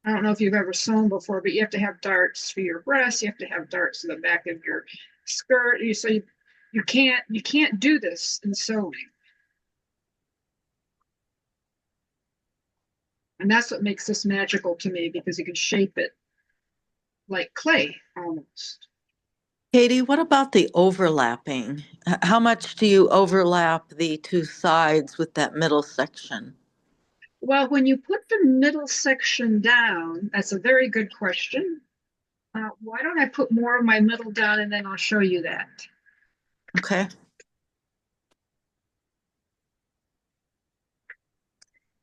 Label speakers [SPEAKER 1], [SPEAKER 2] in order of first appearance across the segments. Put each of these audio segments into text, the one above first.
[SPEAKER 1] I don't know if you've ever sewn before, but you have to have darts for your breast. You have to have darts in the back of your skirt. You can't do this in sewing, and that's what makes this magical to me because you can shape it like clay almost.
[SPEAKER 2] Katie, what about the overlapping? How much do you overlap the two sides with that middle section?
[SPEAKER 1] Well, when you put the middle section down, that's a very good question. Why don't I put more of my middle down and then I'll show you that.
[SPEAKER 2] Okay.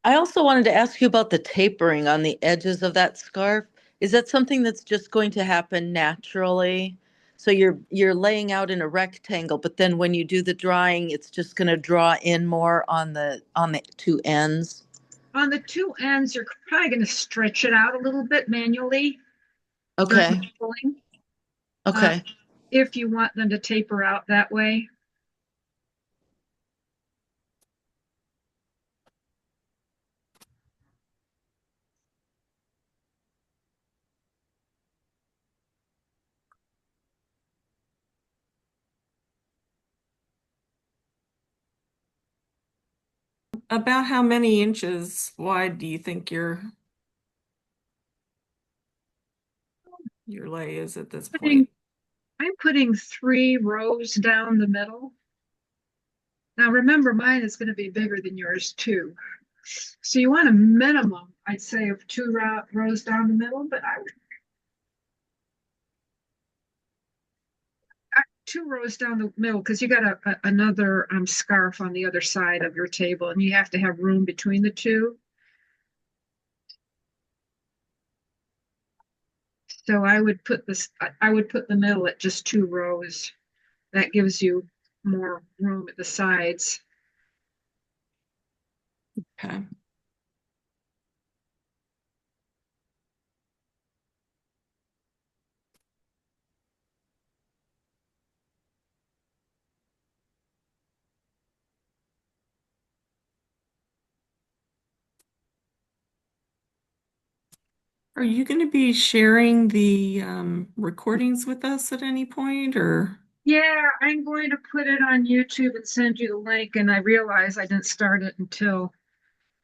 [SPEAKER 2] I also wanted to ask you about the tapering on the edges of that scarf. Is that something that's just going to happen naturally? So you're laying out in a rectangle, but then when you do the drawing, it's just going to draw in more on the two ends.
[SPEAKER 1] On the two ends, you're probably going to stretch it out a little bit manually during the
[SPEAKER 2] Okay.
[SPEAKER 1] pulling, uh,
[SPEAKER 2] Okay.
[SPEAKER 1] if you want them to taper out that way.
[SPEAKER 3] About how many inches wide do you think your lay is at this
[SPEAKER 1] Putting,
[SPEAKER 3] point?
[SPEAKER 1] I'm putting 3 rows down the middle. Now remember, mine is going to be bigger than yours too. So you want a minimum, I'd say, of 2 rows down the middle, but 2 rows down the middle because you got another scarf on the other side of your table, and you have to have room between the two. So I would put the middle at just 2 rows. That gives you more room at the sides.
[SPEAKER 3] Okay. Are you going to be sharing the recordings with us at any point, or?
[SPEAKER 1] Yeah, I'm going to put it on YouTube and send you the link. And I realized I didn't start it until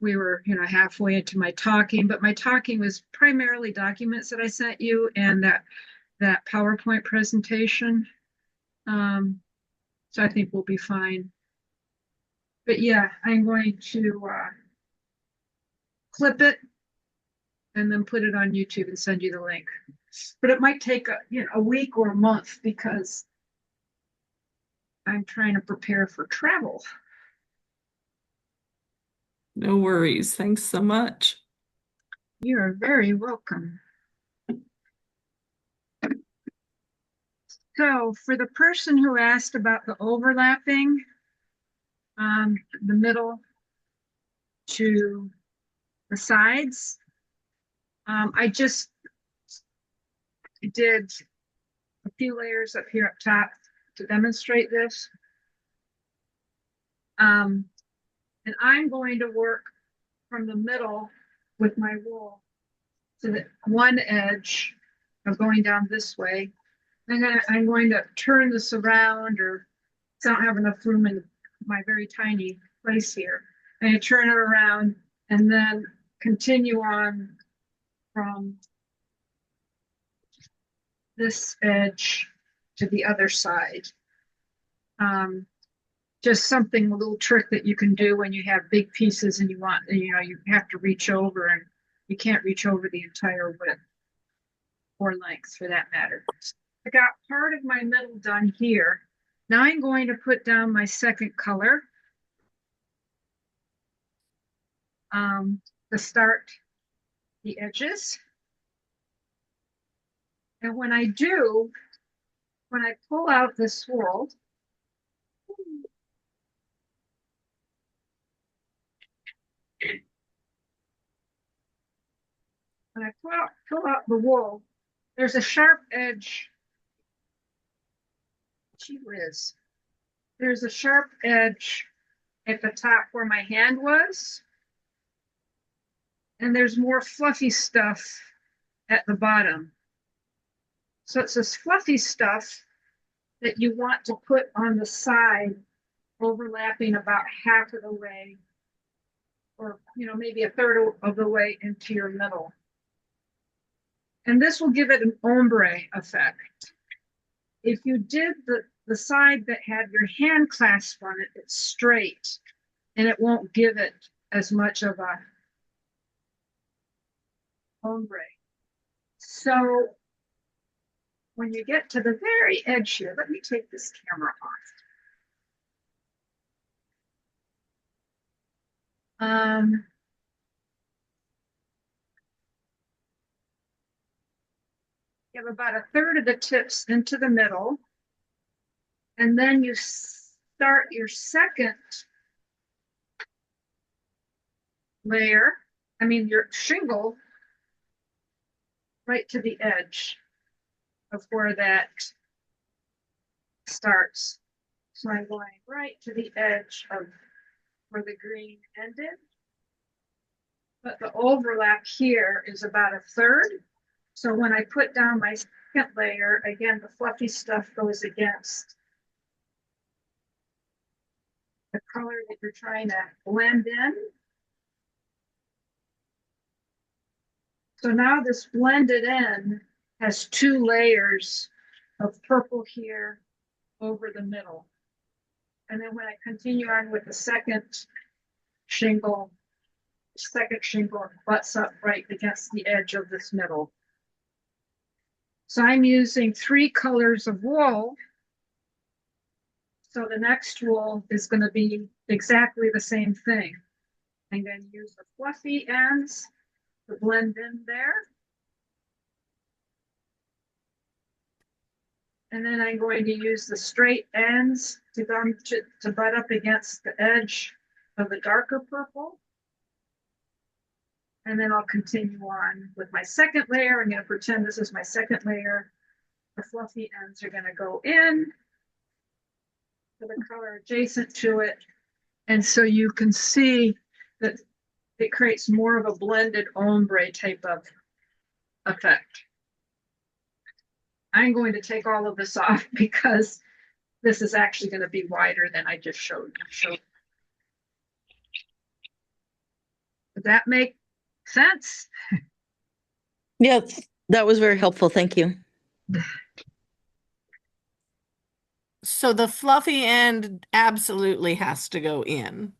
[SPEAKER 1] we were, halfway into my talking. But my talking was primarily documents that I sent you and that PowerPoint presentation. Um, so I think we'll be fine. But yeah, I'm going to clip it and then put it on YouTube and send you the link. But it might take a week or a month because I'm trying to prepare for travel.
[SPEAKER 3] No worries. Thanks so much.
[SPEAKER 1] You are very welcome. So for the person who asked about the overlapping, the middle to the sides, I just did a few layers up here up top to demonstrate this. Um, and I'm going to work from the middle with my wool to the one edge of going down this way. I'm going to turn this around, or I don't have enough room in my very tiny place here. And I turn it around and then continue on from this edge to the other side. Um, just something, a little trick that you can do when you have big pieces and you have to reach over, and you can't reach over the entire width or length for that matter. I got part of my middle done here. Now I'm going to put down my second color to start the edges. And when I pull out this wool, when I pull out the wool, there's a sharp edge. Gee whiz. There's a sharp edge at the top where my hand was. and there's more fluffy stuff at the bottom. So it's this fluffy stuff that you want to put on the side, overlapping about half of the way, or maybe a third of the way into your middle. And this will give it an ombre effect. If you did the side that had your hand clasp on it, it's straight, and it won't give it as much of a ombre. So when you get to the very edge here, let me take this camera off. You have about a third of the tips into the middle, and then you start your second layer, your shingle, right to the edge of where that starts. So I'm going right to the edge of where the green ended. But the overlap here is about a third. So when I put down my second layer, again, the fluffy stuff goes against the color that you're trying to blend in. So now this blended in has two layers of purple here over the middle. And then when I continue on with the second shingle butts up right against the edge of this middle. So I'm using 3 colors of wool. So the next wool is going to be exactly the same thing. I'm going to use the fluffy ends to blend in there. And then I'm going to use the straight ends to butt up against the edge of the darker purple. And then I'll continue on with my second layer. I'm going to pretend this is my second layer. The fluffy ends are going to go in to the color adjacent to it. And so you can see that it creates more of a blended ombre type of effect. I'm going to take all of this off because this is actually going to be wider than I just showed you. Does that make sense?
[SPEAKER 2] Yes, that was very helpful. Thank you.
[SPEAKER 3] So the fluffy end absolutely has to go in.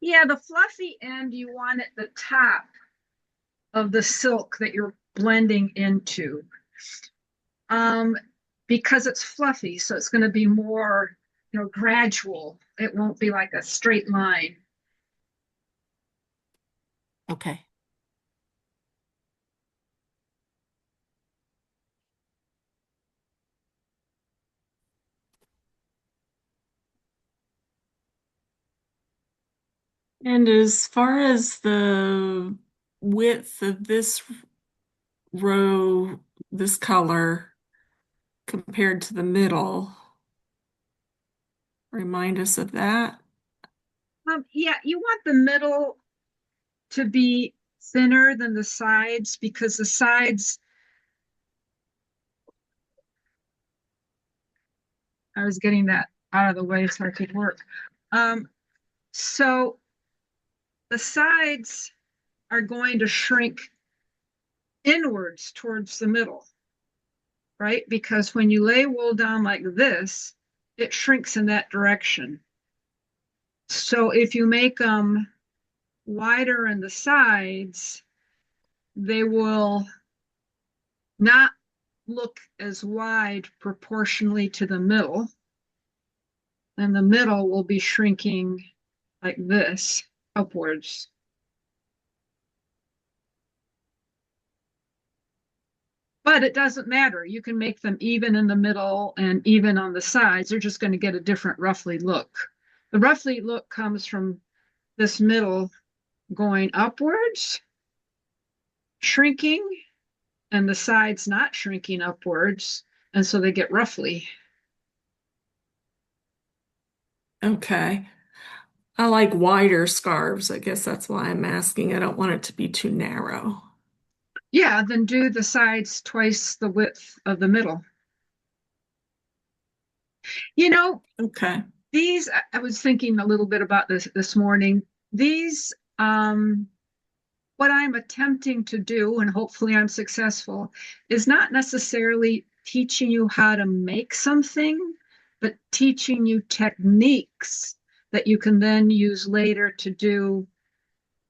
[SPEAKER 1] Yeah, the fluffy end, you want at the top of the silk that you're blending into. Because it's fluffy, so it's going to be more, gradual. It won't be like a straight line.
[SPEAKER 3] Okay. And as far as the width of this row, this color compared to the middle, remind us of that.
[SPEAKER 1] Yeah, you want the middle to be thinner than the sides because the sides, I was getting that out of the way so I could work. So the sides are going to shrink inwards towards the middle, right? Because when you lay wool down like this, it shrinks in that direction. So if you make them wider in the sides, they will not look as wide proportionally to the middle. And the middle will be shrinking like this upwards. But it doesn't matter. You can make them even in the middle and even on the sides. They're just going to get a different roughly look. The roughly look comes from this middle going upwards, shrinking, and the sides not shrinking upwards. And so they get roughly.
[SPEAKER 3] Okay. I like wider scarves. I guess that's why I'm asking. I don't want it to be too narrow.
[SPEAKER 1] Yeah, then do the sides twice the width of the middle. You know,
[SPEAKER 3] Okay.
[SPEAKER 1] these, I was thinking a little bit about this morning. These, what I'm attempting to do, and hopefully I'm successful, is not necessarily teaching you how to make something, but teaching you techniques that you can then use later to do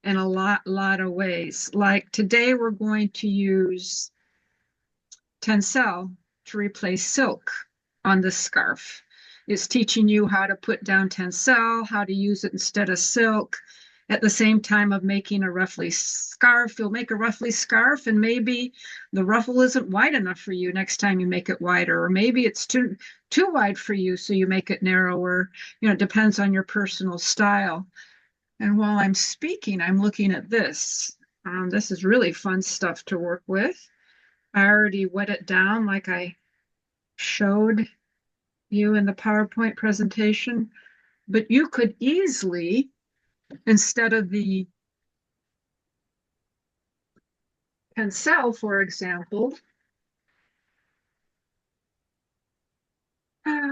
[SPEAKER 1] in a lot of ways. Like today, we're going to use tencel to replace silk on this scarf. It's teaching you how to put down tencel, how to use it instead of silk. At the same time of making a ruffly scarf, you'll make a ruffly scarf, and maybe the ruffle isn't wide enough for you next time you make it wider, or maybe it's too wide for you, so you make it narrower. It depends on your personal style. And while I'm speaking, I'm looking at this. This is really fun stuff to work with. I already wet it down like I showed you in the PowerPoint presentation, but you could easily, instead of the pencil, for example,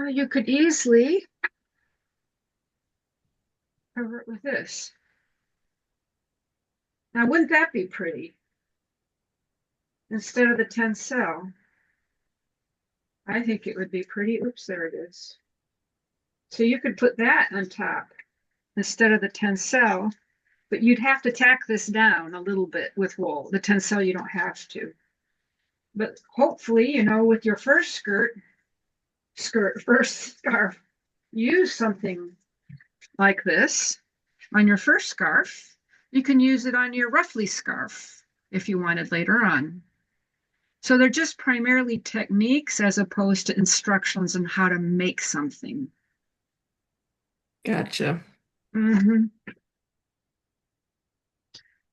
[SPEAKER 1] you could easily cover it with this. Now, wouldn't that be pretty? Instead of the tencel, I think it would be pretty. Oops, there it is. So you could put that on top instead of the tencel, but you'd have to tack this down a little bit with wool. The tencel, you don't have to. But hopefully, with your first first scarf, use something like this on your first scarf. You can use it on your ruffly scarf if you wanted later on. So they're just primarily techniques as opposed to instructions on how to make something.
[SPEAKER 3] Gotcha.
[SPEAKER 1] Mhm.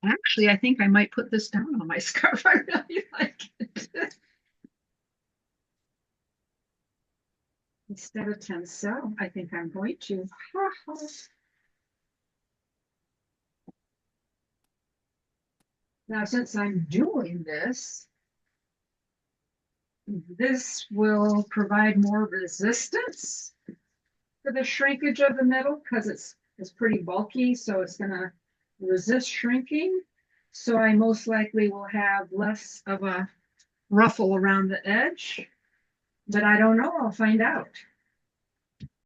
[SPEAKER 1] Actually, I think I might put this down on my scarf. I really like it. Instead of tencel, I think I'm going to. Now, since I'm doing this will provide more resistance for the shrinkage of the metal because it's pretty bulky, so it's going to resist shrinking. So I most likely will have less of a ruffle around the edge, but I don't know. I'll find out.